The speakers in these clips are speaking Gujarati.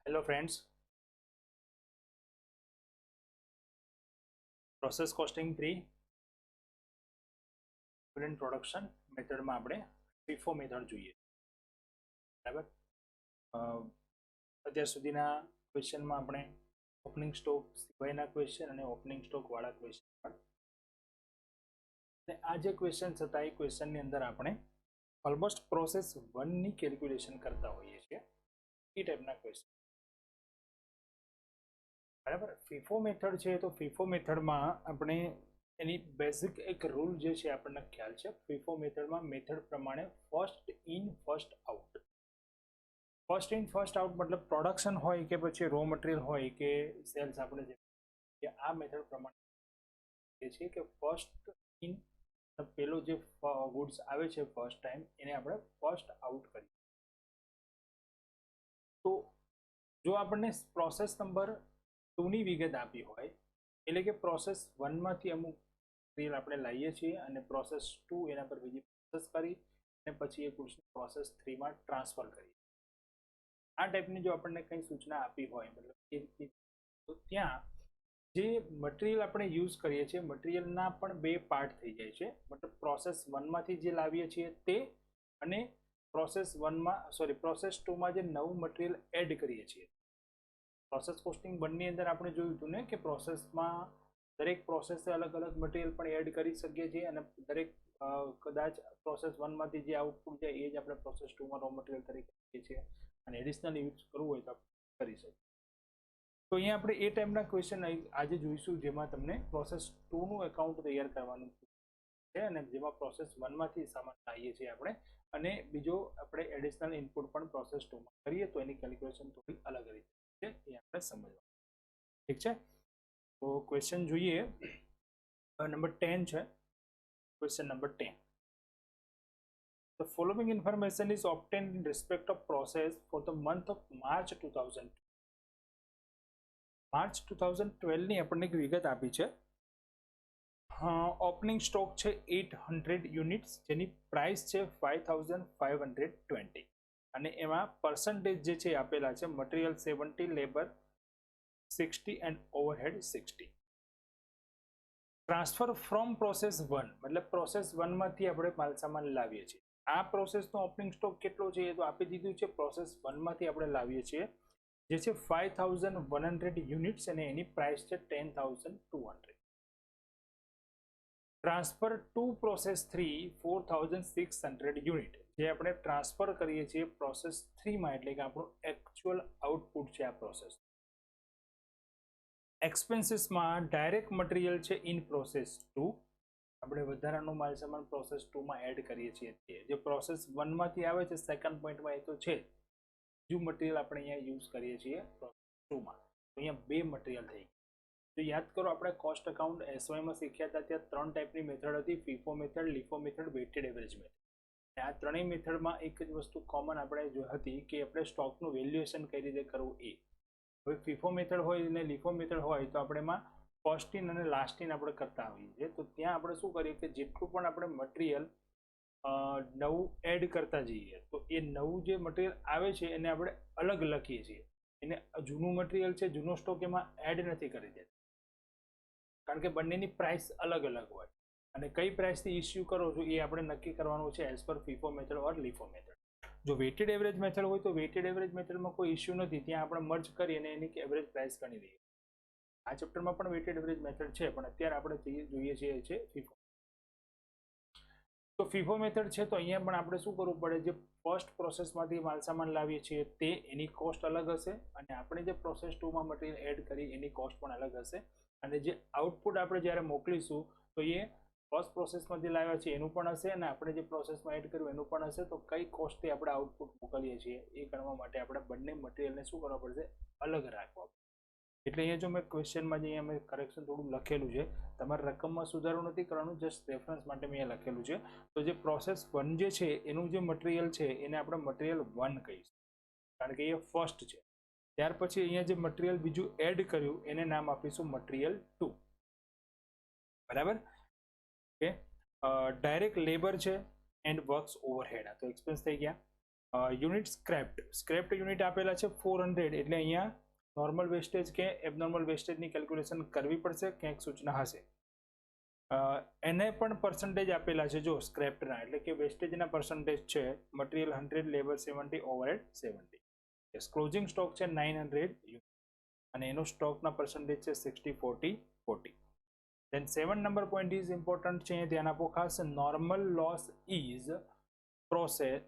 Hello friends, process costing pre student production મેથડમાં આપણે FIFO મેથડ જોઈએ. બરાબર. અત્યાર સુધીના ક્વેશ્ચનમાં આપણે ઓપનિંગ સ્ટોક સિવાયના ક્વેશ્ચન અને ઓપનિંગ સ્ટોક વાળા ક્વેશ્ચન પણ, અને આ જે ક્વેશ્ચન હતા એ ક્વેશ્ચનની અંદર આપણે ઓલમોસ્ટ પ્રોસેસ 1 ની કેલ્ક્યુલેશન કરતા હોઈએ છીએ. એ ટાઈપના ક્વેશ્ચન. બરાબર. FIFO મેથડ છે તો FIFO મેથડમાં આપણે એની બેઝિક એક રૂલ જે છે આપણને ખ્યાલ છે. FIFO મેથડમાં મેથડ પ્રમાણે first in first out. First in first out મતલબ પ્રોડક્શન હોય કે પછી રો મટીરિયલ હોય કે સેલ્સ, આપણે જે આ મેથડ પ્રમાણે એ છે કે ફર્સ્ટ ઇન, પેલો જે ગુડ્સ આવે છે ફર્સ્ટ ટાઈમ એને આપણે ફર્સ્ટ આઉટ કરીએ. તો જો આપણને પ્રોસેસ નંબર 2 ની વિગત આપી હોય, એટલે કે પ્રોસેસ 1 માંથી અમુક મટીરિયલ આપણે લઈએ છીએ અને પ્રોસેસ 2 એના પર બીજી પ્રોસેસ કરી અને પછી એ ગુડ્સને પ્રોસેસ 3 માં ટ્રાન્સફર કરીએ. આ ટાઈપની જો આપણને કંઈ સૂચના આપી હોય, મતલબ એ રીતે, તો ત્યાં જે મટીરિયલ આપણે યુઝ કરીએ છીએ મટીરિયલના પણ બે પાર્ટ થઈ જાય છે. મતલબ પ્રોસેસ 1 માંથી જે લાવીએ છીએ તે, અને પ્રોસેસ 2 માં જે નવું મટીરિયલ એડ કરીએ છીએ. પ્રોસેસ કોસ્ટિંગ 1 ની અંદર આપણે જોયું હતું ને કે પ્રોસેસમાં દરેક પ્રોસેસે અલગ અલગ મટીરિયલ પણ એડ કરી શકીએ છીએ, અને દરેક કદાચ પ્રોસેસ 1 માંથી જે આઉટપુટ છે એ જ આપણે પ્રોસેસ 2 માં રો મટીરિયલ તરીકે કરીએ છીએ, અને એડિશનલ યુઝ કરવું હોય તો કરી શકીએ. તો અહીંયા આપણે એ ટાઈપના ક્વેશ્ચન આજે જોઈશું જેમાં તમને પ્રોસેસ 2 નું એકાઉન્ટ તૈયાર કરવાનું છે, અને જેમાં પ્રોસેસ 1 માંથી સામાન લાવીએ છીએ આપણે, અને બીજો આપણે એડિશનલ ઇનપુટ પણ પ્રોસેસ 2 માં કરીએ તો એની કેલ્ક્યુલેશન થોડી અલગ રીતે છે, એ આપણે સમજવાનું. ઠીક છે. તો ક્વેશ્ચન જોઈએ. નંબર 10 છે. Question number 10. The following information is obtained in respect of process for the month of March 2000. March 2012 ની આપણને વિગત આપી છે. ઓપનિંગ સ્ટોક છે 800 યુનિટ્સ, જેની પ્રાઇસ છે 5520, અને એમાં પર્સન્ટેજ જે છે આપેલા છે material 70, labour 60 and overhead 60. Transfer from process 1, મતલબ પ્રોસેસ 1 માંથી આપણે માલસામાન લાવીએ છીએ. આ પ્રોસેસનો ઓપનિંગ સ્ટોક કેટલો છે એ તો આપી દીધું છે. પ્રોસેસ 1 માંથી આપણે લાવીએ છીએ જે છે 5100 યુનિટ્સ, અને એની પ્રાઇસ છે 10200. ટ્રાન્સફર ટુ પ્રોસેસ 3 4600 યુનિટ, જે આપણે ટ્રાન્સફર કરીએ છીએ પ્રોસેસ 3 માં, એટલે કે આપણું એક્ચ્યુઅલ આઉટપુટ છે આ પ્રોસેસ. એક્સપેન્સીસમાં ડાયરેક્ટ મટીરિયલ છે ઇન પ્રોસેસ 2, આપણે વધારાનું માલસામાન પ્રોસેસ 2 માં એડ કરીએ છીએ. જે પ્રોસેસ 1 માંથી આવે છે સેકન્ડ પોઈન્ટમાં એ તો છે, બીજું મટીરિયલ આપણે અહીંયા યુઝ કરીએ છીએ પ્રોસેસ 2 માં. તો અહીંયા બે મટીરિયલ થઈ. તો યાદ કરો, આપણે કોસ્ટ અકાઉન્ટ એસવાયમાં શીખ્યા હતા ત્યાં 3 ટાઈપની મેથડ હતી: FIFO method, LIFO method, weighted average method. આ ત્રણેય મેથડમાં એક જ વસ્તુ કોમન આપણે હતી કે આપણે સ્ટોકનું વેલ્યુએશન કઈ રીતે કરવું એ. હવે FIFO મેથડ હોય અને LIFO મેથડ હોય તો આપણે એમાં ફર્સ્ટ ઇન અને લાસ્ટ ઇન આપણે કરતા હોઈએ છીએ. તો ત્યાં આપણે શું કરીએ કે જેટલું પણ આપણે મટીરિયલ નવું એડ કરતા જઈએ, તો એ નવું જે મટીરિયલ આવે છે એને આપણે અલગ લખીએ છીએ. એને જૂનું મટીરિયલ છે, જૂનો સ્ટોક એમાં એડ નથી કરી દેતા, કારણ કે બંનેની પ્રાઇસ અલગ અલગ હોય, અને કઈ પ્રાઇસથી ઇસ્યુ કરો છો એ આપણે નક્કી કરવાનું છે એઝ પર FIFO મેથડ ઓર LIFO મેથડ. જો વેઇટેડ એવરેજ મેથડ હોય તો વેઇટેડ એવરેજ મેથડમાં કોઈ ઇસ્યુ નથી, ત્યાં આપણે મર્જ કરી અને એની એવરેજ પ્રાઇસ ગણી દઈએ. આ ચેપ્ટરમાં પણ વેઇટેડ એવરેજ મેથડ છે, પણ અત્યારે આપણે જોઈએ છીએ છે FIFO. તો FIFO મેથડ છે તો અહીંયા પણ આપણે શું કરવું પડે, જે ફર્સ્ટ પ્રોસેસમાંથી માલસામાન લાવીએ છીએ તે એની કોસ્ટ અલગ હશે, અને આપણે જે પ્રોસેસ 2 માં મટીરિયલ એડ કરી એની કોસ્ટ પણ અલગ હશે, અને જે આઉટપુટ આપણે જ્યારે મોકલીશું તો એ ફર્સ્ટ પ્રોસેસમાંથી લાવ્યા છે એનું પણ હશે, અને આપણે જે પ્રોસેસમાં એડ કર્યું એનું પણ હશે. તો કઈ કોસ્ટથી આપણે આઉટપુટ મોકલીએ છીએ એ ગણવા માટે આપણે બંને મટીરિયલને શું કરવા પડશે, અલગ રાખવા. એટલે અહીંયા જો મેં ક્વેશ્ચનમાં જે અહીંયા મેં કરેક્શન થોડું લખેલું છે, તમારે રકમમાં સુધારો નથી કરવાનું, જસ્ટ રેફરન્સ માટે મેં અહીંયા લખેલું છે. તો જે પ્રોસેસ 1 જે છે એનું જે મટીરિયલ છે એને આપણે મટીરિયલ 1 કહીશું, કારણ કે એ ફર્સ્ટ છે. ત્યાર પછી અહીંયા જે મટીરિયલ બીજું એડ કર્યું એને નામ આપીશું મટીરિયલ 2. બરાબર. ઓકે. ડાયરેક્ટ લેબર છે એન્ડ વર્ક્સ ઓવરહેડ, તો એક્સપેન્સ થઈ ગયા. યુનિટ સ્ક્રેપ્ડ યુનિટ આપેલા છે 400, એટલે અહીંયા નોર્મલ વેસ્ટેજ કે એબનોર્મલ વેસ્ટેજની કેલ્ક્યુલેશન કરવી પડશે, ક્યાંક સૂચના હશે. એને પણ પર્સન્ટેજ આપેલા છે જો સ્ક્રેપ્ડના, એટલે કે વેસ્ટેજના પર્સન્ટેજ છે material 100, labour 70, overhead 70. Closing stock છે 900 યુનિટ અને એનો સ્ટોકના પર્સન્ટેજ છે 60-40-40. Then 7 number point is important છે, ધ્યાન આપો ખાસ. Normal loss is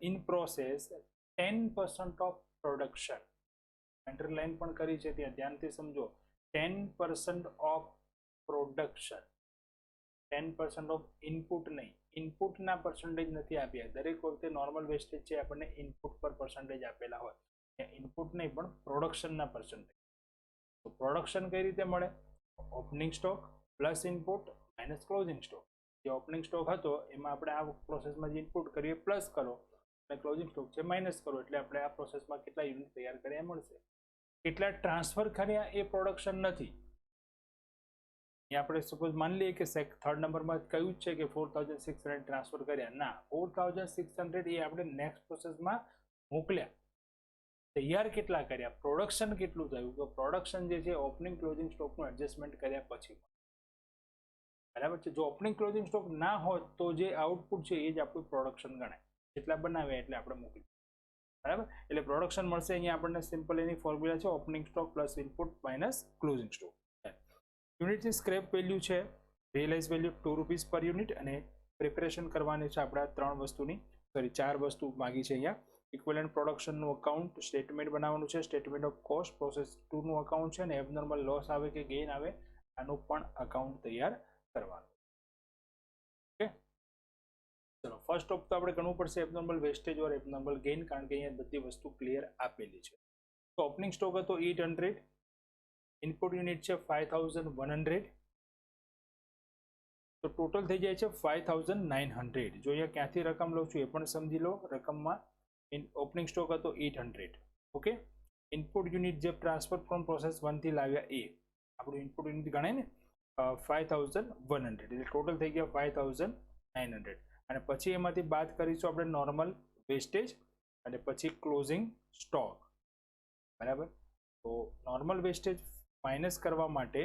in process 10% of production. Underline પણ કરી છે ત્યાં, ધ્યાનથી સમજો. 10% of production, 10% of ઇનપુટ નહીં, ઇનપુટના પર્સન્ટેજ નથી આપ્યા. દરેક વખતે નોર્મલ વેસ્ટેજ છે આપણને ઇનપુટ પર પર્સન્ટેજ આપેલા હોય, ઇનપુટ નહીં પણ પ્રોડક્શનના પર્સન્ટેજ. તો પ્રોડક્શન કઈ રીતે મળે? Opening stock plus input minus closing stock. જે ઓપનિંગ સ્ટોક હતો એમાં આપણે આ પ્રોસેસમાં જે ઇનપુટ કરીએ પ્લસ કરો, અને ક્લોઝિંગ સ્ટોક છે માઇનસ કરો, એટલે આપણે આ પ્રોસેસમાં કેટલા યુનિટ તૈયાર કર્યા મળશે. કેટલા ટ્રાન્સફર કર્યા એ પ્રોડક્શન નથી. અહીંયા આપણે સપોઝ માની લઈએ કે થર્ડ નંબરમાં કહ્યું છે કે 4600 ટ્રાન્સફર કર્યા. ના, 4600 એ આપણે નેક્સ્ટ પ્રોસેસમાં મોકલ્યા. તૈયાર કેટલા કર્યા, પ્રોડક્શન કેટલું થયું? તો પ્રોડક્શન જે છે ઓપનિંગ ક્લોઝિંગ સ્ટોકનું એડજસ્ટમેન્ટ કર્યા પછી. બરાબર છે. જો ઓપનિંગ ક્લોઝિંગ સ્ટોક ના હોત તો જે આઉટપુટ છે એ જ આપણું પ્રોડક્શન ગણાય. જેટલા બનાવ્યા એટલે આપણે મોકલી. બરાબર, એટલે પ્રોડક્શન મળશે. અહીંયા આપણને સિમ્પલ એની ફોર્મ્યુલા છે opening stock plus input minus closing stock. યુનિટની સ્ક્રેપ વેલ્યુ છે realise value 2 rupees per unit, અને પ્રિપેરેશન કરવાની છે આપણે 4 વસ્તુ માગી છે અહીંયા. ઇક્વિવેલન્ટ પ્રોડક્શનનું અકાઉન્ટ સ્ટેટમેન્ટ બનાવવાનું છે, સ્ટેટમેન્ટ ઓફ કોસ્ટ પ્રોસેસ 2 નું અકાઉન્ટ છે, અને એબનોર્મલ લોસ આવે કે ગેઇન આવે આનું પણ અકાઉન્ટ તૈયાર કરવાનું. ઓકે, ચલો ફર્સ્ટ ઓફ તો આપણે ગણવું પડશે એબનોર્મલ વેસ્ટેજ ઓર એબનોર્મલ ગેઇન, કારણ કે અહીંયા બધી વસ્તુ ક્લિયર આપેલી છે. તો ઓપનિંગ સ્ટોક હતો 800, ઇનપુટ યુનિટ છે 5100, તો ટોટલ થઈ જાય છે 5900. જો અહીંયા ક્યાંથી રકમ લઉં છું એ પણ સમજી લો. રકમમાં ઓપનિંગ સ્ટોક હતો 800. ઓકે, ઇનપુટ યુનિટ જે ટ્રાન્સફર ફ્રોમ પ્રોસેસ 1 થી લાવ્યા એ આપણું ઇનપુટ યુનિટ ગણાય ને, 5100, એટલે ટોટલ થઈ ગયા 5900. અને પછી એમાંથી બાદ કરીશું આપણે નોર્મલ વેસ્ટેજ અને પછી ક્લોઝિંગ સ્ટોક. બરાબર, તો નોર્મલ વેસ્ટેજ માઇનસ કરવા માટે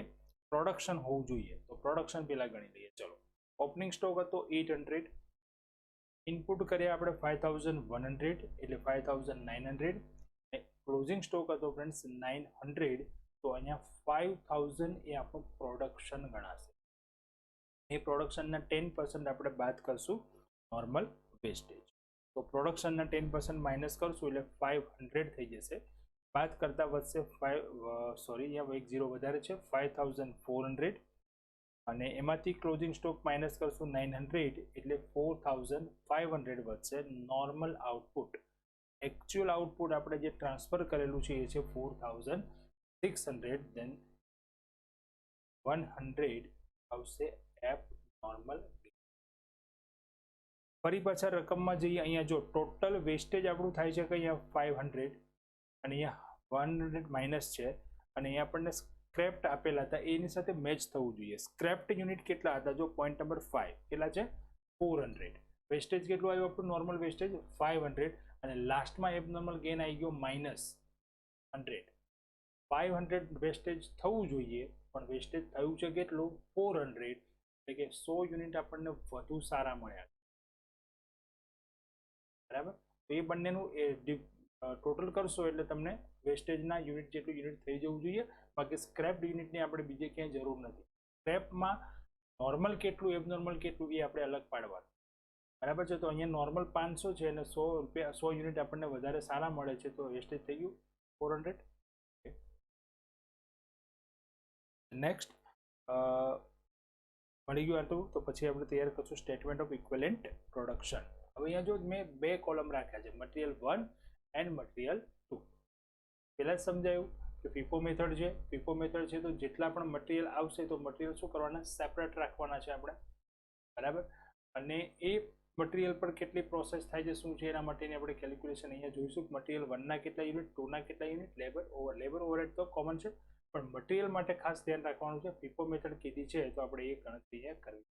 પ્રોડક્શન હોવું જોઈએ, તો પ્રોડક્શન પેલા ગણી લઈએ. ચલો, ઓપનિંગ સ્ટોક હતો 800, ઇનપુટ કર્યા આપણે 5100 એટલે 5900, ક્લોઝિંગ સ્ટોક હતો ફ્રેન્ડ્સ 900, તો અહીંયા 5000 એ આપણું પ્રોડક્શન ગણાશે. એ પ્રોડક્શનના 10% આપણે બાદ કરશું નોર્મલ વેસ્ટેજ. તો પ્રોડક્શનના 10% માઇનસ કરશું એટલે 500 થઈ જશે. બાદ કરતા વધશે અહીંયા 1 0 વધારે છે 5400, અને એમાંથી ક્લોઝિંગ સ્ટોક માઇનસ કરશું 900 એટલે 4500 વધશે. નોર્મલ આઉટપુટ, એકચ્યુઅલ આઉટપુટ આપણે જે ટ્રાન્સફર કરેલું છે એ છે 4600. દેન 100 આવશે એપ નોર્મલ. ફરી પાછા રકમમાં જઈએ. અહીંયા જો ટોટલ વેસ્ટેજ આપણું થાય છે કે અહીંયા 500 અને અહીંયા 100 માઇનસ છે, અને અહીંયા આપણને સ્ક્રેપ્ટ આપેલા હતા એની સાથે મેચ થવું જોઈએ. સ્ક્રેપ્ટ યુનિટ કેટલા હતા? જો પોઈન્ટ નંબર 5 કેટલા છે 400. વેસ્ટેજ કેટલું આવ્યું આપણું? નોર્મલ વેસ્ટેજ 500, અને લાસ્ટમાં એબનોર્મલ ગેઇન આવી ગયો -100. 500 વેસ્ટેજ થવું જોઈએ, પણ વેસ્ટેજ થયું છે કેટલું? 400, એટલે કે 100 યુનિટ આપણને વધુ સારા મળ્યા. બરાબર, તો એ બંનેનું ટોટલ કરશો એટલે તમને વેસ્ટેજના યુનિટ જેટલું યુનિટ થઈ જવું જોઈએ. બાકી સ્ક્રેપ્ડ યુનિટની આપણે બીજે ક્યાંય જરૂર નથી. સ્ક્રેપમાં નોર્મલ કેટલું એબનોર્મલ કેટલું એ આપણે અલગ પાડવાનું. બરાબર છે, તો અહીંયા નોર્મલ 500 છે અને 100 યુનિટ આપણને વધારે સારા મળે છે, તો વેસ્ટેજ થઈ ગયું 400. નેક્સ્ટ મળી ગયું આટલું, તો પછી આપણે તૈયાર કરશું સ્ટેટમેન્ટ ઓફ ઇક્વિવેલન્ટ પ્રોડક્શન. હવે અહીંયા જો મેં 2 કોલમ રાખ્યા છે, મટીરિયલ 1 એન્ડ મટીરિયલ 2. પહેલા સમજાયું કે ફીફો મેથડ છે. ફીફો મેથડ છે તો જેટલા પણ મટીરિયલ આવશે તો મટીરિયલ શું કરવાના? સેપરેટ રાખવાના છે આપણે. બરાબર, અને એ મટીરિયલ પર કેટલી પ્રોસેસ થાય છે શું છે એના માટેની આપણે કેલ્ક્યુલેશન અહીંયા જોઈશું. મટીરિયલ 1 ના કેટલા યુનિટ, 2 ના કેટલા યુનિટ, લેબર ઓવરહેડ તો કોમન છે, પણ મટીરિયલ માટે ખાસ ધ્યાન રાખવાનું છે. ફીફો મેથડ કીધી છે તો આપણે એ ગણતરી કરવી.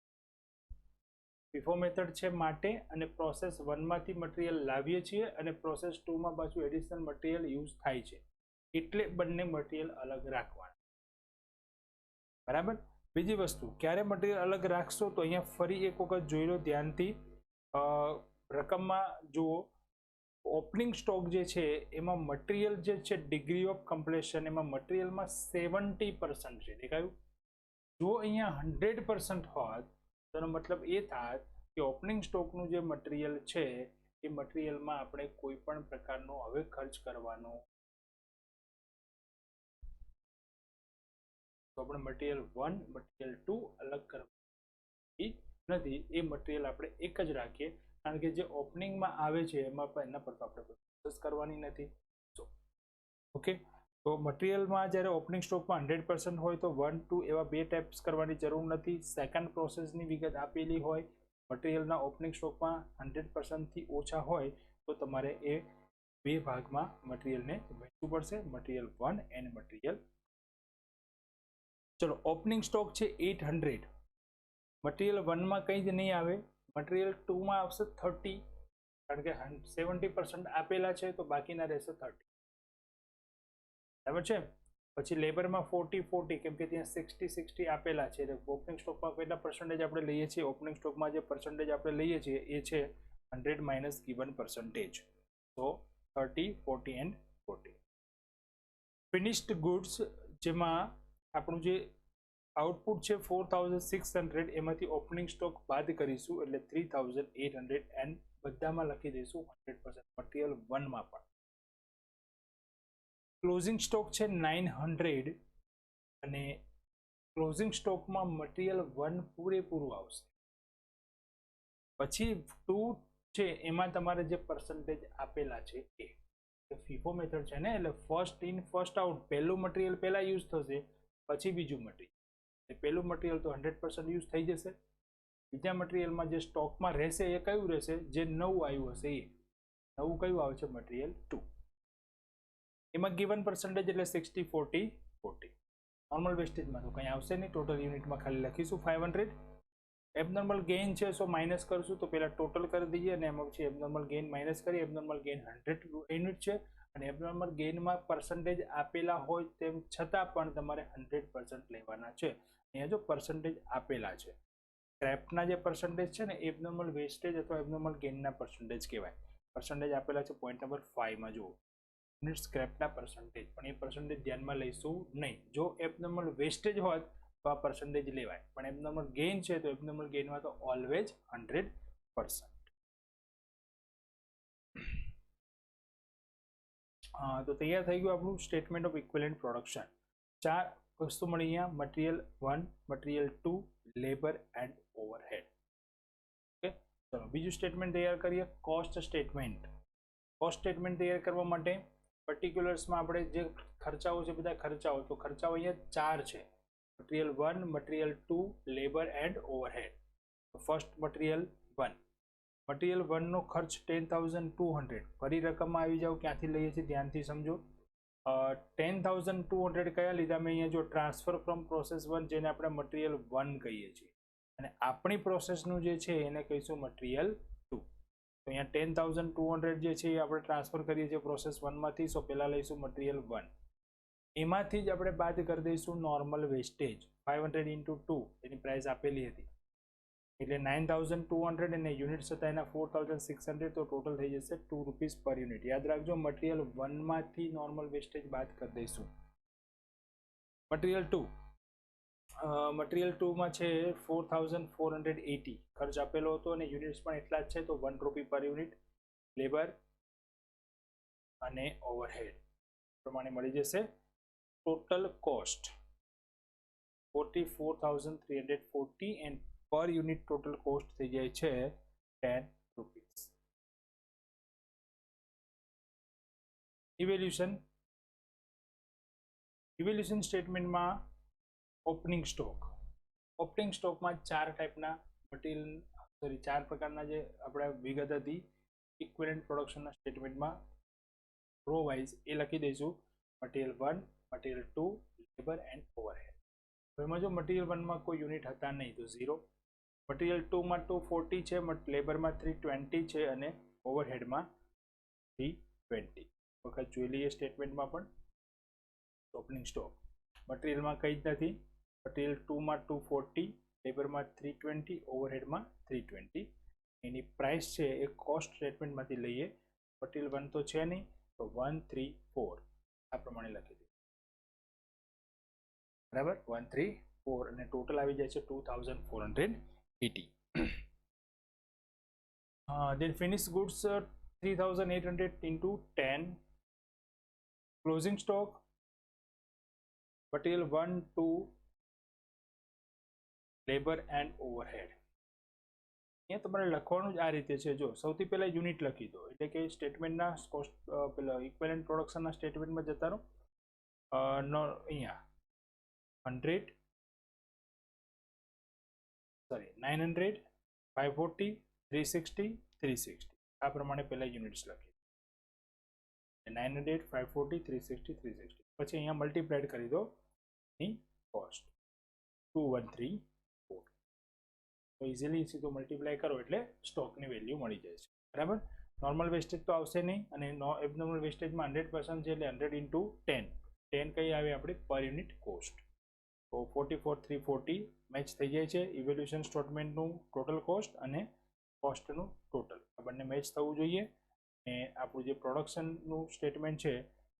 FIFO મેથડ છે માટે અને પ્રોસેસ 1 માંથી મટીરિયલ લાવીએ છીએ અને પ્રોસેસ 2 માં પાછું એડિશનલ મટીરિયલ યુઝ થાય છે, એટલે બંને મટીરિયલ અલગ રાખવાના. બરાબર. બીજી વસ્તુ, ક્યારે મટીરિયલ અલગ રાખશો તો અહીંયા ફરી એક વખત જોઈ લો ધ્યાનથી. રકમમાં જુઓ, ઓપનિંગ સ્ટોક જે છે એમાં મટીરિયલ જે છે ડિગ્રી ઓફ કમ્પ્લેશન એમાં મટીરિયલમાં 70% છે. દેખાયું? જો અહીંયા 100% હોત તો એનો મતલબ એ થાય કે ઓપનિંગ સ્ટોકનું જે મટીરિયલ છે એ મટીરિયલમાં આપણે કોઈ પણ પ્રકારનો હવે ખર્ચ કરવાનો, તો આપણે મટીરિયલ 1 મટીરિયલ 2 અલગ કરવાની નથી. એ મટીરિયલ આપણે એક જ રાખીએ, કારણ કે જે ઓપનિંગમાં આવે છે એમાં પણ એના પર તો આપણે પ્રોસેસ કરવાની નથી. ઓકે, તો મટીરિયલમાં જ્યારે ઓપનિંગ સ્ટોકમાં 100% હોય તો 1, 2 એવા બે ટાઈપ્સ કરવાની જરૂર નથી. સેકન્ડ પ્રોસેસની વિગત આપેલી હોય, મટીરિયલના ઓપનિંગ સ્ટોકમાં 100% થી ઓછા હોય તો તમારે એ બે ભાગમાં મટીરિયલને વહેંચવું પડશે, મટીરિયલ 1 એન્ડ મટીરિયલ. ચલો, ઓપનિંગ સ્ટોક છે 800, મટીરિયલ 1 માં કંઈ જ નહીં આવે, મટીરિયલ 2 માં આવશે 30, કારણ કે 70% આપેલા છે તો બાકીના રહેશે 30. બરાબર છે. પછી લેબરમાં 40 કેમ કે ત્યાં 60 આપેલા છે. ઓપનિંગ સ્ટોકમાં કેટલા પર્સન્ટેજ આપણે લઈએ છીએ? ઓપનિંગ સ્ટોકમાં જે પર્સન્ટેજ આપણે લઈએ છીએ એ છે 100 માઇનસ ગિવન પર્સન્ટેજ, તો 30, 40 એન્ડ 40. ફિનિશ્ડ ગુડ્સ, જેમાં આપણું જે આઉટપુટ છે 4600, એમાંથી ઓપનિંગ સ્ટોક બાદ કરીશું એટલે 3800 એન્ડ બધામાં લખી દઈશું 100% મટીરિયલ 1 માં પણ. ક્લોઝિંગ સ્ટોક છે 900 અને ક્લોઝિંગ સ્ટોકમાં મટીરિયલ 1 પૂરેપૂરું આવશે. પછી 2 છે એમાં તમારે જે પર્સન્ટેજ આપેલા છે એ ફીફો મેથડ છે ને, એટલે ફર્સ્ટ ઇન ફર્સ્ટ આઉટ, પહેલું મટીરિયલ પહેલા યુઝ થશે પછી બીજું મટીરિયલ. પહેલું મટીરિયલ તો 100% યુઝ થઈ જશે, બીજા મટીરિયલમાં જે સ્ટોકમાં રહેશે એ કયું રહેશે? જે નવું આવ્યું હશે એ. નવું કયું આવે છે? મટીરિયલ 2. એમાં ગિવન પર્સન્ટેજ એટલે 60, 40, 40. નોર્મલ વેસ્ટેજમાં તો કંઈ આવશે નહીં, ટોટલ યુનિટમાં ખાલી લખીશું 500. એબનોર્મલ ગેઇન છે સો માઇનસ કરશું, તો પહેલાં ટોટલ કરી દઈએ અને એમાં પછી એબનોર્મલ ગેઇન માઇનસ કરી. એબનોર્મલ ગેઇન 100 યુનિટ છે અને એબનોર્મલ ગેઇનમાં પર્સન્ટેજ આપેલા હોય તેમ છતાં પણ તમારે 100% લેવાના છે. અહીંયા જો પર્સન્ટેજ આપેલા છે, સ્ક્રેપના જે પર્સન્ટેજ છે ને એબનોર્મલ વેસ્ટેજ અથવા એબનોર્મલ ગેઇનના પર્સન્ટેજ કહેવાય. પર્સન્ટેજ આપેલા છે પોઈન્ટ નંબર 5 માં જુઓ, યુનિટ સ્ક્રેપના પર્સન્ટેજ, પણ એ પર્સન્ટેજ ધ્યાનમાં લઈશું નહીં. જો એબનોર્મલ વેસ્ટેજ હોત તો આ પર્સન્ટેજ લેવાય, પણ એબનોર્મલ ગેઇન છે તો એબનોર્મલ ગેઇનમાં તો ઓલવેઝ 100%. તો તૈયાર થઈ ગયું આપણું સ્ટેટમેન્ટ ઓફ ઇક્વિવેલન્ટ પ્રોડક્શન. 4 વસ્તુ મળી અહીંયા: material 1, material 2, labour and overhead. Okay, ચલો બીજું સ્ટેટમેન્ટ તૈયાર કરીએ, કોસ્ટ સ્ટેટમેન્ટ. કોસ્ટ સ્ટેટમેન્ટ તૈયાર કરવા માટે પર્ટિક્યુલર્સમાં આપણે જે ખર્ચાઓ છે બધા ખર્ચાઓ, તો ખર્ચાઓ અહીંયા 4 છે: material 1, material 2, labour and overhead. First material 1. Material 1 નો ખર્ચ 10,200. ફરી રકમમાં આવી જાઓ, ક્યાંથી લઈએ છીએ ધ્યાનથી સમજો. 10,200 કયા લીધા મેં અહીંયા? જો ટ્રાન્સફર ફ્રોમ પ્રોસેસ 1, જેને આપણે મટીરિયલ 1 કહીએ છીએ, અને આપણી પ્રોસેસનું જે છે એને કહીશું મટીરિયલ 2. તો અહીંયા 10,200 જે છે એ આપણે ટ્રાન્સફર કરીએ છીએ પ્રોસેસ 1 માંથી, સો પહેલા લઈશું મટીરિયલ 1. એમાંથી જ આપણે બાદ કરી દઈશું નોર્મલ વેસ્ટેજ. 500 × 2 એની પ્રાઇસ આપેલી હતી એટલે 9,200 અને યુનિટ્સ હતા એના 4,600, તો ટોટલ થઈ જશે 2 રૂપીસ પર યુનિટ. યાદ રાખજો, મટીરિયલ 1 માંથી નોર્મલ વેસ્ટેજ બાદ કરી દઈશું. મટીરિયલ 2, મટીરિયલ 2 માં છે 4,480 ખર્ચ આપેલો હતો અને યુનિટ્સ પણ એટલા જ છે, તો 1 રૂપી પર યુનિટ. લેબર અને ઓવરહેડ પ્રમાણે મળી જશે. ટોટલ કોસ્ટ 44,340 એન્ડ પર યુનિટ ટોટલ કોસ્ટ થઈ જાય છે 10 રૂપીસ. ઇવેલ્યુશન સ્ટેટમેન્ટમાં ઓપનિંગ સ્ટોક. ઓપનિંગ સ્ટોકમાં 4 ટાઈપના મટીરિયલ 4 પ્રકારના જે આપણે વિગત હતી ઇક્વિવેલન્ટ પ્રોડક્શનના સ્ટેટમેન્ટમાં રો વાઇઝ એ લખી દઈશું: material 1, material 2, labour and overhead. એમાં જો મટીરિયલ 1 માં કોઈ યુનિટ હતા નહીં તો 0, મટીરિયલ 2 માં 240 છે, લેબરમાં 320 છે અને ઓવરહેડમાં 320. વખત જોઈ લઈએ સ્ટેટમેન્ટમાં પણ. ઓપનિંગ સ્ટોક મટીરિયલમાં કંઈ જ નથી. મટીરિયલ 2 માં 240, લેબરમાં 320, ઓવરહેડમાં 320. એની પ્રાઇસ છે એ કોસ્ટ સ્ટેટમેન્ટમાંથી લઈએ. મટીરિયલ 1 તો છે નહીં, તો 134 આ પ્રમાણે લખી દઈએ. બરાબર, 134 અને ટોટલ આવી જાય છે 2480. then finished goods 3800 into 10. Closing stock material 1 2, labor and overhead. અહીંયા તમારે લખવાનું જ આ રીતે છે. જો સૌથી પહેલા યુનિટ લખી દો, એટલે કે સ્ટેટમેન્ટના કોસ્ટ પેલા ઇક્વિવેલન્ટ પ્રોડક્શનના સ્ટેટમેન્ટમાં જતા રહો. અહીંયા 100 સોરી 900 540 360 360 આ પ્રમાણે પહેલા યુનિટ્સ લખી 900 540 360 360. પછી અહીંયા મલ્ટીપ્લાઇડ કરી દો ની કોસ્ટ 2134. તો ઇઝીલી સીધો મલ્ટીપ્લાય કરો એટલે સ્ટોકની વેલ્યુ મળી જાય છે. બરાબર, નોર્મલ વેસ્ટેજ તો આવશે નહીં, અને એબનોર્મલ વેસ્ટેજમાં 100% છે એટલે 100 into 10. 10 કઈ આવે આપણી પર યુનિટ કોસ્ટ. તો 44340 મેચ થઈ જાય છે. ઇવેલ્યુશન સ્ટેટમેન્ટનું ટોટલ કોસ્ટ અને કોસ્ટનું ટોટલ આ બંને મેચ થવું જોઈએ. અને આપણું જે પ્રોડક્શનનું સ્ટેટમેન્ટ છે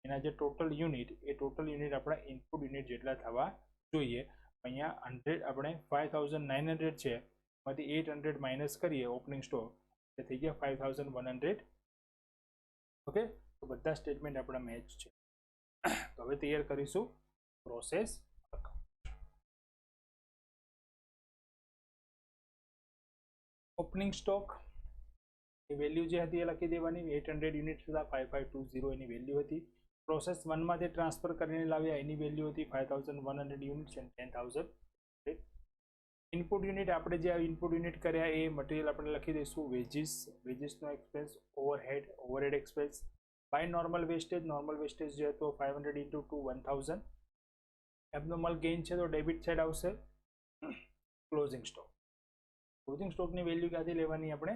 એના જે ટોટલ યુનિટ એ ટોટલ યુનિટ આપણા ઇનપુટ યુનિટ જેટલા થવા જોઈએ. અહીંયા 100 આપણે 5900 છે, એમાંથી 800 માઇનસ કરીએ ઓપનિંગ સ્ટોક એટલે થઈ ગયા 5100. ઓકે, તો બધા સ્ટેટમેન્ટ આપણા મેચ છે. તો હવે તૈયાર કરીશું પ્રોસેસ અકાઉન્ટ. ઓપનિંગ સ્ટોક એ વેલ્યુ જે હતી એ લખી દેવાની. 800 યુનિટ હતા, 5520 એની વેલ્યુ હતી. પ્રોસેસ 1 માંથી ટ્રાન્સફર કરીને લાવ્યા એની વેલ્યુ હતી 5100 યુનિટ્સ એન્ડ 10000. ઇનપુટ યુનિટ આપણે જે ઇનપુટ યુનિટ કર્યા એ મટીરિયલ આપણે લખી દઈશું વેજીસનો expense, overhead expense by normal wastage જે હતો 500 into 2 1000. એબનોર્મલ ગેઇન છે તો ડેબિટ સાઇડ આવશે. ક્લોઝિંગ સ્ટોકની વેલ્યુ ક્યાંથી લેવાની આપણે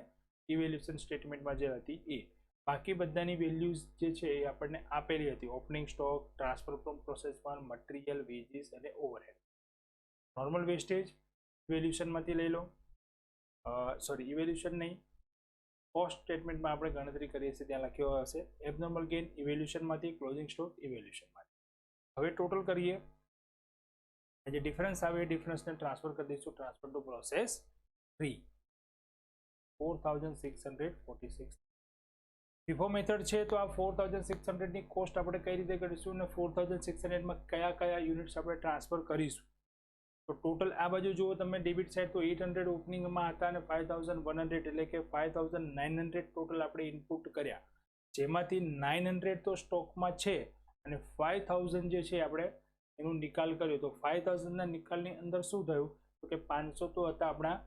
ઇવેલ્યુશન સ્ટેટમેન્ટમાં જે હતી એ. બાકી બધાની વેલ્યુઝ જે છે એ આપણને આપેલી હતી. Opening stock, transfer from process 1, material, wages અને ઓવરહેડ. નોર્મલ વેસ્ટેજ ઇવેલ્યુશનમાંથી લઈ લો, સોરી ઇવેલ્યુશન નહીં, કોસ્ટ સ્ટેટમેન્ટમાં આપણે ગણતરી કરીએ છીએ ત્યાં લખ્યો હશે. એબનોર્મલ ગેઇન ઇવેલ્યુશનમાંથી, ક્લોઝિંગ સ્ટોક ઇવેલ્યુશનમાંથી. હવે ટોટલ કરીએ, જે ડિફરન્સ આવે એ ડિફરન્સને ટ્રાન્સફર કરી દઈશું transfer two process 3. 4646. FIFO method છે તો આ 4600 ની કોસ્ટ આપણે કઈ રીતે કરીશું અને 4600 માં કયા કયા યુનિટ્સ આપણે ટ્રાન્સફર કરીશું. તો ટોટલ આ બાજુ જુઓ તમે ડેબિટ સાઇડ તો 800 ઓપનિંગમાં હતા અને 5100 એટલે કે 5900 ટોટલ આપણે ઇનપુટ કર્યા, જેમાંથી 900 તો સ્ટોકમાં છે અને 5000 જે છે આપણે એનું નિકાલ કર્યો. તો 5000 ના નિકાલની અંદર શું થયું તો કે 500 તો હતા આપણા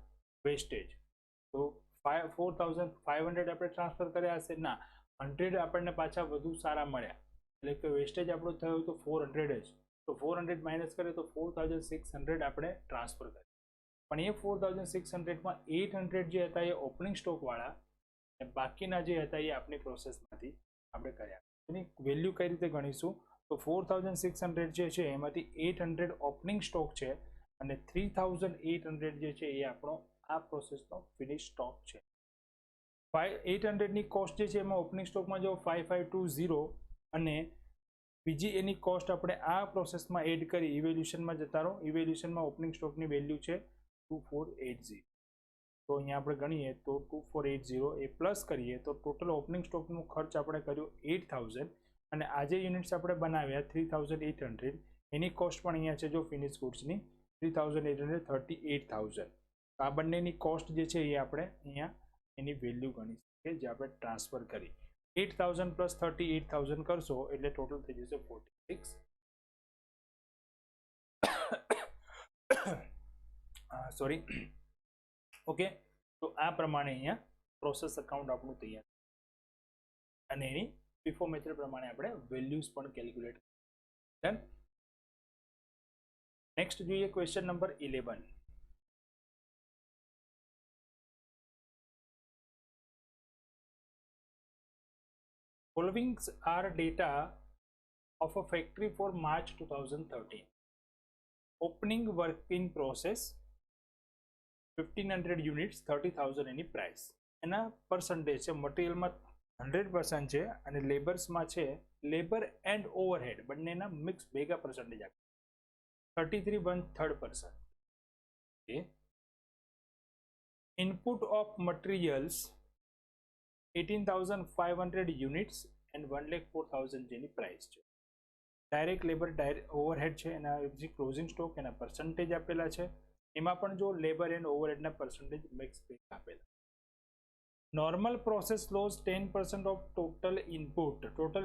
વેસ્ટેજ, તો 4500 આપણે ટ્રાન્સફર કર્યા હશે ના, 100 આપણને પાછા વધુ સારા મળ્યા, એટલે કે વેસ્ટેજ આપણું થયું તો 400 જ. તો 400 માઇનસ કરીએ તો 4600 આપણે ટ્રાન્સફર કર્યા. પણ એ 4600માં 800 જે હતા એ ઓપનિંગ સ્ટોક વાળા અને બાકીના જે હતા એ આપણી પ્રોસેસમાંથી આપણે કર્યા. એની વેલ્યુ કઈ રીતે ગણીશું તો 4600 જે છે એમાંથી 800 ઓપનિંગ સ્ટોક છે અને 3800 જે છે એ આપણો આ પ્રોસેસનો ફિનિશ સ્ટોક છે. 800 ની કોસ્ટ જે છે એમાં ઓપનિંગ સ્ટોકમાં જો 5520 અને બીજી એની કોસ્ટ આપણે આ પ્રોસેસમાં એડ કરી ઇવેલ્યુશનમાં જતા રહો. ઇવેલ્યુશનમાં ઓપનિંગ સ્ટોકની વેલ્યુ છે 2480. તો અહીંયા આપણે ગણીએ તો 2480 એ પ્લસ કરીએ તો ટોટલ ઓપનિંગ સ્ટોકનું ખર્ચ આપણે કર્યો 8000 અને આજે યુનિટ્સ આપણે બનાવ્યા 3800 એની કોસ્ટ પણ અહીંયા છે જો ફિનિશ ગુડ્સની 3800 38000. આ બંનેની કોસ્ટ જે છે એ આપણે અહીંયા એની વેલ્યુ ગણી શકીએ જે આપણે ટ્રાન્સફર કરી. 8000 પ્લસ 38000 કરશો એટલે ટોટલ થઈ જશે 46. સોરી. ઓકે, તો આ પ્રમાણે અહીંયા પ્રોસેસ અકાઉન્ટ આપણું તૈયાર અને એની FIFO મેથડ પ્રમાણે આપણે વેલ્યુઝ પણ કેલ્ક્યુલેટ. ડન. નેક્સ્ટ જોઈએ question number 11. Following are data of a factory for March 2013. Opening work in process 1500 units, 30,000 any price. એના percentage છે મટીરિયલમાં 100% છે અને લેબર્સમાં છે લેબર એન્ડ ઓવરહેડ બંનેના મિક્સ ભેગા પર્સન્ટેજ આપે 33.1/3%. Okay. Input of materials 18,500 units and 1,04,000 જેની price છે. ડાયરેક્ટ લેબર ડાયરેક્ટ ઓવરહેડ છે એના જે ક્લોઝિંગ સ્ટોક એના પર્સન્ટેજ આપેલા છે એમાં પણ જો લેબર એન્ડ ઓવરહેડના પર્સન્ટેજ મિક્સ ભેગા આપેલા. Normal process loss 10% of total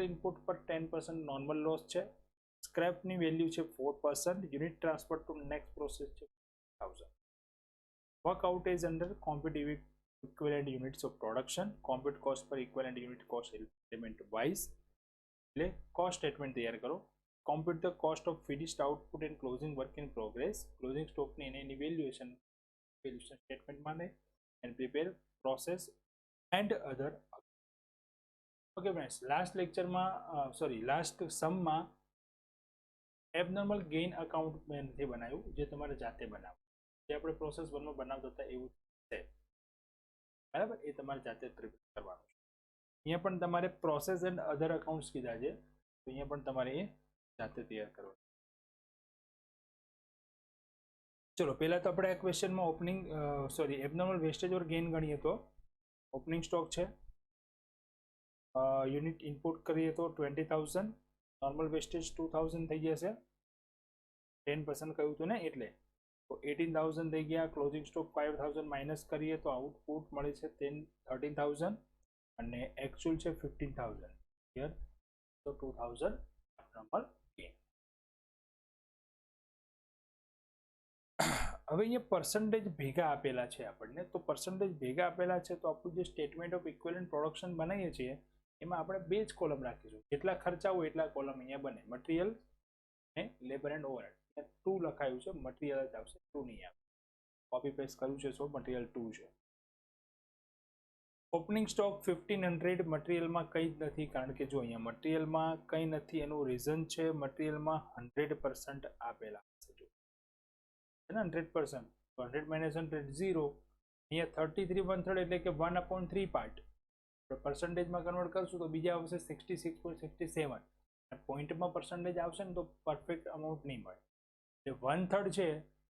input પર 10% નોર્મલ લોસ છે. સ્ક્રેપની વેલ્યુ છે 4%. Unit transfer to next process છે 1000. Workout is under competitive equivalent units of production. Compute cost per equivalent unit cost element wise. એટલે cost statement તૈયાર કરો. Compute the cost of finished output and closing work in progress. Closing stock ની એની valuation statement માં ને and prepare process and other. Okay friends, last lecture માં last sum માં abnormal gain account મેં નથી બનાવ્યું જે તમારે જાતે બનાવો જે આપણે પ્રોસેસ 1 માં બનાવતા હતા એવું છે બરાબર એ તમારે જાતે પ્રિપેર કરવાનું છે. અહીંયા પણ તમારે પ્રોસેસ એન્ડ અધર અકાઉન્ટ્સ કીધા છે તો અહીંયા પણ તમારે એ જાતે તૈયાર કરવાનું. ચલો પહેલા તો આપણે આ ક્વેશ્ચનમાં ઓપનિંગ એબનોર્મલ વેસ્ટેજ ઓર ગેઇન ગણીએ તો ઓપનિંગ સ્ટોક છે યુનિટ ઇનપુટ કરીએ તો 20,000 નોર્મલ વેસ્ટેજ 2,000 થઈ જશે 10% કહ્યું હતું ને એટલે તો 18,000 થઈ ગયા. ક્લોઝિંગ સ્ટોક 5,000 માઇનસ કરીએ તો આઉટપુટ મળે છે 13,000 અને એકચ્યુઅલ છે 15,000 હિયર તો 2,000 નોર્મલ ગેઇન. હવે અહીંયા પર્સન્ટેજ ભેગા આપેલા છે આપણને તો પર્સન્ટેજ ભેગા આપેલા છે તો આપણું જે સ્ટેટમેન્ટ ઓફ ઇક્વિવેલન્ટ પ્રોડક્શન બનાવીએ છીએ એમાં આપણે બે જ કોલમ રાખીશું જેટલા ખર્ચા હોય એટલા કોલમ અહીંયા બને મટીરિયલ અને લેબર એન્ડ ઓવરહેડ. 2 લખાયું છે મટીરિયલ જ આવશે 2 નહીં આવે કોપી પેસ્ટ કર્યું છે સો મટીરિયલ 2 છે. ઓપનિંગ સ્ટોક 1500 મટીરિયલમાં કંઈ જ નથી કારણ કે જો અહીંયા મટીરિયલમાં કંઈ નથી એનું રીઝન છે મટીરિયલમાં 100% આપેલા હશે જો છે ને 100% તો 100 માઇનસ 100 0 અહીંયા 33/3 એટલે કે 1/3 પાર્ટ પર્સન્ટેજમાં કન્વર્ટ કરશું તો બીજા આવશે 66.67 પોઈન્ટમાં પર્સન્ટેજ આવશે ને તો પરફેક્ટ અમાઉન્ટ નહીં મળે એટલે 1/3 છે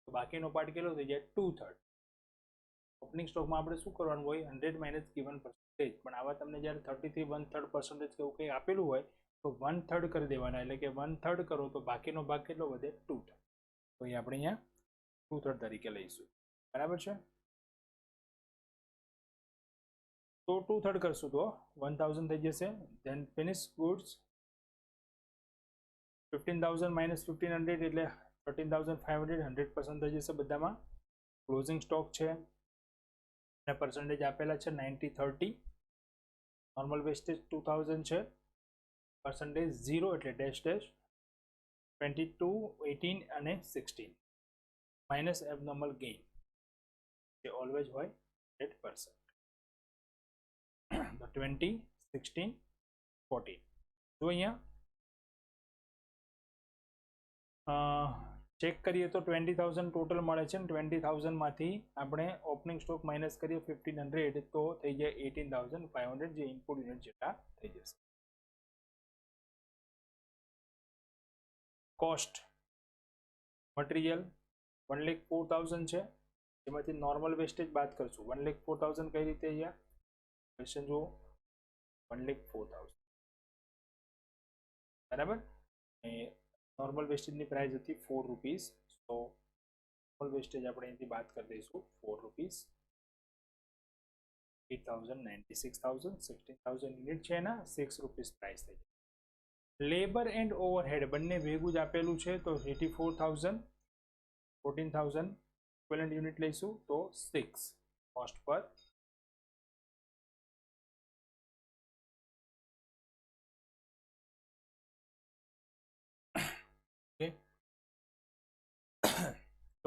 તો બાકીનો પાર્ટ કેટલો થઈ જાય 2/3. ઓપનિંગ સ્ટોકમાં આપણે શું કરવાનું હોય 100 માઇનસ ગિવન પર્સન્ટેજ પણ આવા તમને જ્યારે 33/3% કે એવું કંઈ આપેલું હોય તો 1/3 કરી દેવાના એટલે કે 1/3 કરો તો બાકીનો ભાગ કેટલો વધે 2/3 તો એ આપણે અહીંયા 2/3 તરીકે લઈશું બરાબર છે. તો 2/3 કરશું તો 1,000 થઈ જશે. ધેન ફિનિશ ગુડ્સ 15,000 માઇનસ 1,500 એટલે 13,500 100% થઈ જશે બધામાં. ક્લોઝિંગ સ્ટોક છે અને પર્સન્ટેજ આપેલા છે 90-30. નોર્મલ વેસ્ટેજ 2,000 છે પર્સન્ટેજ 0 એટલે ડેશ ડેશ 22, 18 અને 16 માઇનસ એબનોર્મલ ગેઇન જે ઓલવેઝ હોય 8%. તો 20, 16, 14 જો અહીંયા ચેક કરીએ તો 20,000 ટોટલ મળે છે ને 20,000 માંથી આપણે ઓપનિંગ સ્ટોક માઇનસ કરીએ 1,500 તો થઈ જાય 18,500 જે ઇનપુટ યુનિટ જેટલા થઈ જશે. કોસ્ટ મટીરિયલ 1,04,000 છે જેમાંથી નોર્મલ વેસ્ટેજ બાદ કરશું 1,04,000 કઈ રીતે અહીંયા ક્વેશ્ચન જુઓ 1,04,000 બરાબર. નોર્મલ વેસ્ટેજની પ્રાઇસ હતી 4 રૂપીસ તો નોર્મલ વેસ્ટેજ આપણે અહીંથી બાદ કરી દઈશું 4 રૂપીસ 8,000 96,000 16,000 યુનિટ છે એના 6 રૂપીસ પ્રાઇસ થઈ જાય. લેબર એન્ડ ઓવરહેડ બંને ભેગું જ આપેલું છે તો 84,000 14,000 ઇક્વિવેલન્ટ યુનિટ લઈશું તો 6 કોસ્ટ પર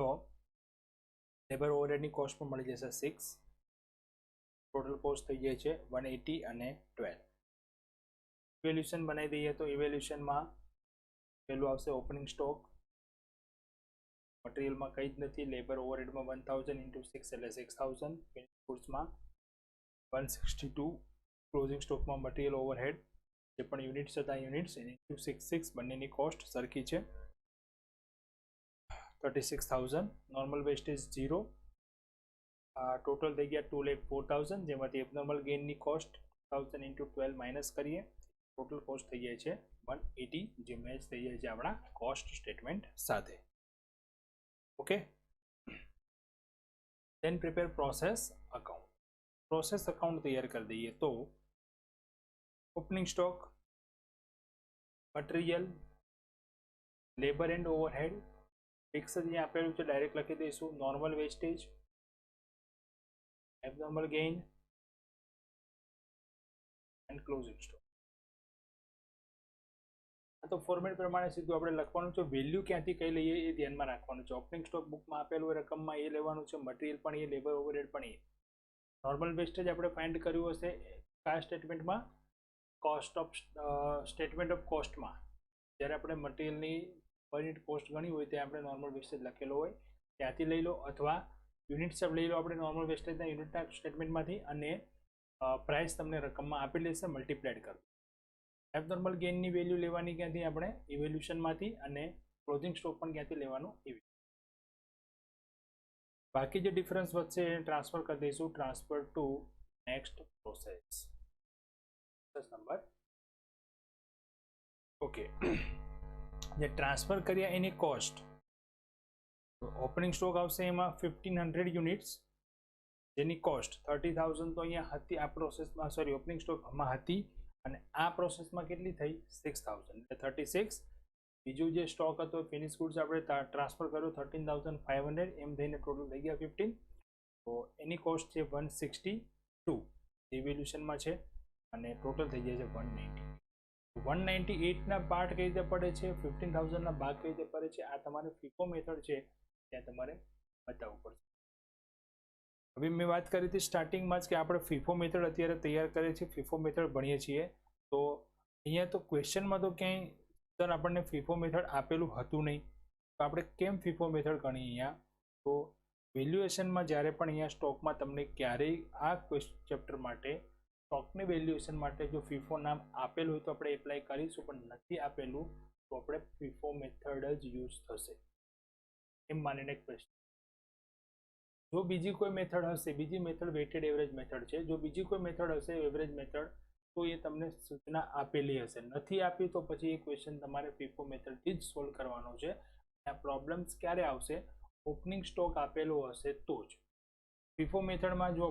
તો લેબર ઓવરહેડની કોસ્ટ પણ મળી જશે 6. ટોટલ કોસ્ટ થઈ જાય છે 180 અને 12. ઇવેલ્યુશન બનાવી દઈએ તો ઇવેલ્યુશનમાં પહેલું આવશે ઓપનિંગ સ્ટોક, મટીરિયલમાં કંઈ જ નથી, લેબર ઓવરહેડમાં 1000 × 6 એટલે 6000, ફિનિશ ગુડ્સમાં 162, ક્લોઝિંગ સ્ટોકમાં મટીરિયલ ઓવરહેડ જે પણ યુનિટ્સ હતા યુનિટ્સ ઇન્ટુ 66, બંનેની કોસ્ટ સરખી છે 36000, નોર્મલ વેસ્ટેજ 0, ટોટલ થઈ ગયા 2,04,000, જેમાંથી એબનોર્મલ ગેઇનની કોસ્ટ 1000 × 12 માઇનસ કરીએ, ટોટલ કોસ્ટ થઈ જાય છે 180, જે મેચ થઈ જાય છે આપણા કોસ્ટ સ્ટેટમેન્ટ સાથે. Okay, then prepare process account. Process account તૈયાર કરી દઈએ તો opening stock, material, labour and overhead fix જ અહીંયા આપેલું છે, ડાયરેક્ટ લખી દઈશું, normal wastage, abnormal gain and closing stock. તો ફોર્મેટ પ્રમાણે સીધું આપણે લખવાનું છે, વેલ્યુ ક્યાંથી કઈ લઈએ એ ધ્યાનમાં રાખવાનું છે. ઓપનિંગ સ્ટોક બુકમાં આપેલું હોય રકમમાં એ લેવાનું છે, મટીરિયલ પણ એ, લેબર ઓવરહેડ પણ એ. નોર્મલ વેસ્ટેજ આપણે ફાઇન્ડ કર્યું હશે કયા સ્ટેટમેન્ટમાં, કોસ્ટ ઓફ સ્ટેટમેન્ટ ઓફ કોસ્ટમાં, જ્યારે આપણે મટીરિયલની પર યુનિટ કોસ્ટ ગણી હોય ત્યાં આપણે નોર્મલ વેસ્ટેજ લખેલો હોય ત્યાંથી લઈ લો, અથવા યુનિટ સબ લઈ લો આપણે નોર્મલ વેસ્ટેજના યુનિટના સ્ટેટમેન્ટમાંથી, અને પ્રાઇસ તમને રકમમાં આપેલી હશે મલ્ટીપ્લાઇડ કરો. એબનોર્મલ ગેઇનની વેલ્યુ લેવાની ક્યાંથી, આપણે ઇવેલ્યુશનમાંથી, અને ક્લોઝિંગ સ્ટોક પણ ક્યાંથી લેવાનું એવી. બાકી જે ડિફરન્સ વધશે એને ટ્રાન્સફર કરી દઈશું, transfer to next process number. Okay, જે ટ્રાન્સફર કર્યા એની કોસ્ટ, ઓપનિંગ સ્ટોક આવશે એમાં 1500 યુનિટ્સ, જેની કોસ્ટ 30,000 તો અહીંયા હતી આ પ્રોસેસમાં, સોરી ઓપનિંગ સ્ટોકમાં હતી, અને આ પ્રોસેસમાં કેટલી થઈ 6000 એટલે 36. બીજું જે સ્ટોક હતો ફિનિશ ગુડ્સ આપણે ટ્રાન્સફર કર્યો 13,500, એમ થઈને ટોટલ થઈ ગયા 15. તો એની કોસ્ટ છે 162, ઇવેલ્યુશનમાં છે, અને ટોટલ થઈ જાય છે 190. 198ના પાર્ટ કઈ રીતે પડે છે, 15,000ના ભાગ કઈ રીતે પડે છે, આ તમારે ફીફો મેથડ છે ત્યાં તમારે બતાવવું પડશે. હવે મેં વાત કરી હતી સ્ટાર્ટિંગમાં જ કે આપણે ફીફો મેથડ અત્યારે તૈયાર કરીએ છીએ, ફીફો મેથડ ભણીએ છીએ. તો અહીંયા તો ક્વેશ્ચનમાં તો ક્યાંય સર આપણને ફીફો મેથડ આપેલું હતું નહીં, તો આપણે કેમ ફીફો મેથડ ગણીએ અહીંયા, તો વેલ્યુએશનમાં જ્યારે પણ અહીંયા સ્ટોકમાં તમને ક્યારેય આ ચેપ્ટર માટે સ્ટોકની વેલ્યુએશન માટે જો ફીફો નામ આપેલું હોય તો આપણે એપ્લાય કરીશું, પણ નથી આપેલું તો આપણે ફીફો મેથડ જ યુઝ થશે એમ માનીને ક્વેશ્ચન. જો બીજી કોઈ મેથડ હશે, બીજી મેથડ વેટેડ એવરેજ મેથડ છે, જો બીજી કોઈ મેથડ હશે એવરેજ મેથડ તો એ તમને સૂચના આપેલી હશે, નથી આપી તો પછી એ ક્વેશ્ચન તમારે ફીફો મેથડથી જ સોલ્વ કરવાનો છે. આ પ્રોબ્લેમ્સ ક્યારે આવશે, ઓપનિંગ સ્ટોક આપેલો હશે તો જ. ફીફો મેથડમાં જો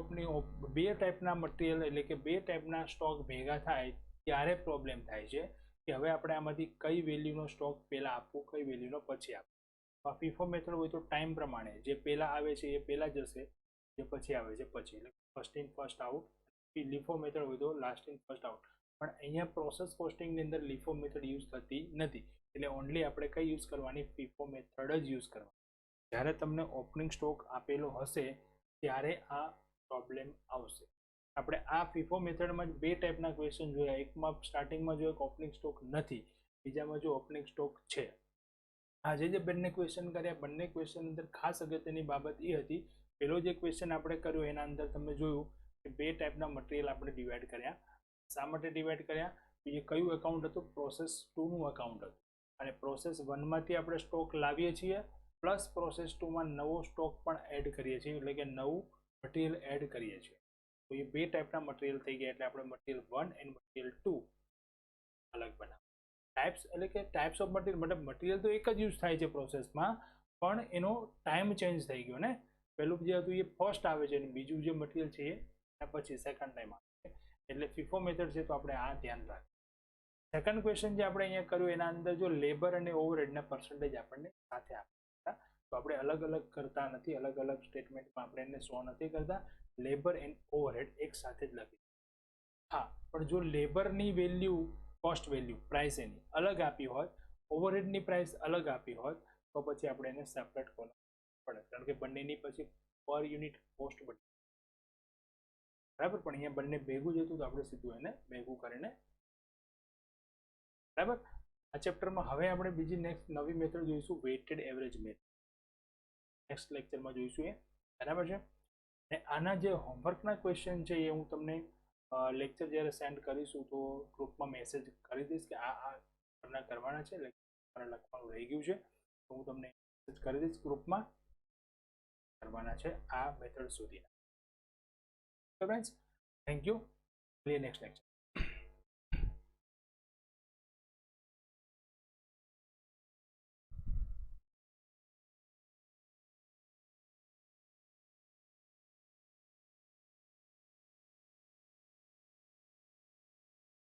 બે ટાઈપના મટીરિયલ એટલે કે બે ટાઈપના સ્ટોક ભેગા થાય ત્યારે પ્રોબ્લેમ થાય છે કે હવે આપણે આમાંથી કઈ વેલ્યુનો સ્ટોક પહેલાં આપવું, કઈ વેલ્યુનો પછી આપવું. ફીફો મેથડ હોય તો ટાઈમ પ્રમાણે જે પહેલાં આવે છે એ પહેલાં જશે, જે પછી આવે છે પછી, એટલે first in first out. LIFO method હોય તો લાસ્ટ ઇન ફર્સ્ટ આઉટ. પણ અહીંયા પ્રોસેસ કોસ્ટિંગની અંદર લીફો મેથડ યુઝ થતી નથી, એટલે ઓનલી આપણે કઈ યુઝ કરવાની, ફીફો મેથડ જ યુઝ કરવાની. જ્યારે તમને ઓપનિંગ સ્ટોક આપેલો હશે ત્યારે આ પ્રોબ્લેમ આવશે. આપણે આ ફીફો મેથડમાં જ બે ટાઈપના ક્વેશ્ચન જોયા, એકમાં સ્ટાર્ટિંગમાં જોયું કે ઓપનિંગ સ્ટોક નથી, બીજામાં જો ઓપનિંગ સ્ટોક છે. આજે જે બંને ક્વેશ્ચન કર્યા, બંને ક્વેશ્ચન અંદર ખાસ અગત્યની બાબત એ હતી, પહેલો જે ક્વેશ્ચન આપણે કર્યો એના અંદર તમે જોયું કે બે ટાઈપના મટીરિયલ આપણે ડિવાઈડ કર્યા. શા માટે ડિવાઈડ કર્યા, બીજું કયું એકાઉન્ટ હતું, પ્રોસેસ 2નું એકાઉન્ટ હતું, અને પ્રોસેસ 1માંથી આપણે સ્ટોક લાવીએ છીએ, પ્લસ પ્રોસેસ 2માં નવો સ્ટોક પણ એડ કરીએ છીએ, એટલે કે નવું મટીરિયલ એડ કરીએ છીએ. તો એ બે ટાઈપના મટીરિયલ થઈ ગયા, એટલે આપણે મટીરિયલ 1 એન્ડ મટીરિયલ 2 અલગ બનાવ. ટાઈપ્સ એટલે કે ટાઈપ્સ ઓફ મટીરિયલ, મતલબ મટીરિયલ તો એક જ યુઝ થાય છે પ્રોસેસમાં, પણ એનો ટાઈમ ચેન્જ થઈ ગયો ને. પહેલું જે હતું એ ફર્સ્ટ આવે છે, અને બીજું જે મટીરિયલ છે એ પછી સેકન્ડ ટાઈમ આવે છે, એટલે ફીફો મેથડ છે તો આપણે આ ધ્યાન રાખીએ. સેકન્ડ ક્વેશ્ચન જે આપણે અહીંયા કર્યું એના અંદર જો લેબર અને ઓવરહેડના પર્સન્ટેજ આપણને સાથે આપતા, તો આપણે અલગ અલગ કરતા નથી, અલગ અલગ સ્ટેટમેન્ટમાં આપણે એને શો નથી કરતા, લેબર એન્ડ ઓવરહેડ એક સાથે જ લખી. હા, પણ જો લેબરની વેલ્યુ, કોસ્ટ વેલ્યુ, પ્રાઇસ એની અલગ આપી હોત, ઓવરહેડની પ્રાઇસ અલગ આપી હોત, તો પછી આપણે એને સેપરેટ કરવું પડે, કારણ કે બંનેની પછી પર યુનિટ કોસ્ટ બની, બરાબર. પણ અહીંયા બંને ભેગું જ હતું તો આપણે સીધું એને ભેગું કરીને બરાબર. આ ચેપ્ટરમાં હવે આપણે બીજી નેક્સ્ટ નવી મેથડ જોઈશું, વેઇટેડ એવરેજ મેથડ. નેક્સ્ટ લેક્ચરમાં જોઈશું એ. બરાબર છે. અને આના જે હોમવર્કના ક્વેશ્ચન છે એ હું તમને લેક્ચર જ્યારે સેન્ડ કરીશું તો ગ્રુપમાં મેસેજ કરી દઈશ કે આ કરવાના છે, લખવાનું રહી ગયું છે તો હું તમને મેસેજ કરી દઈશ ગ્રુપમાં કરવાના છે આ મેથડ સુધીના. Friends, thank you. Next lecture.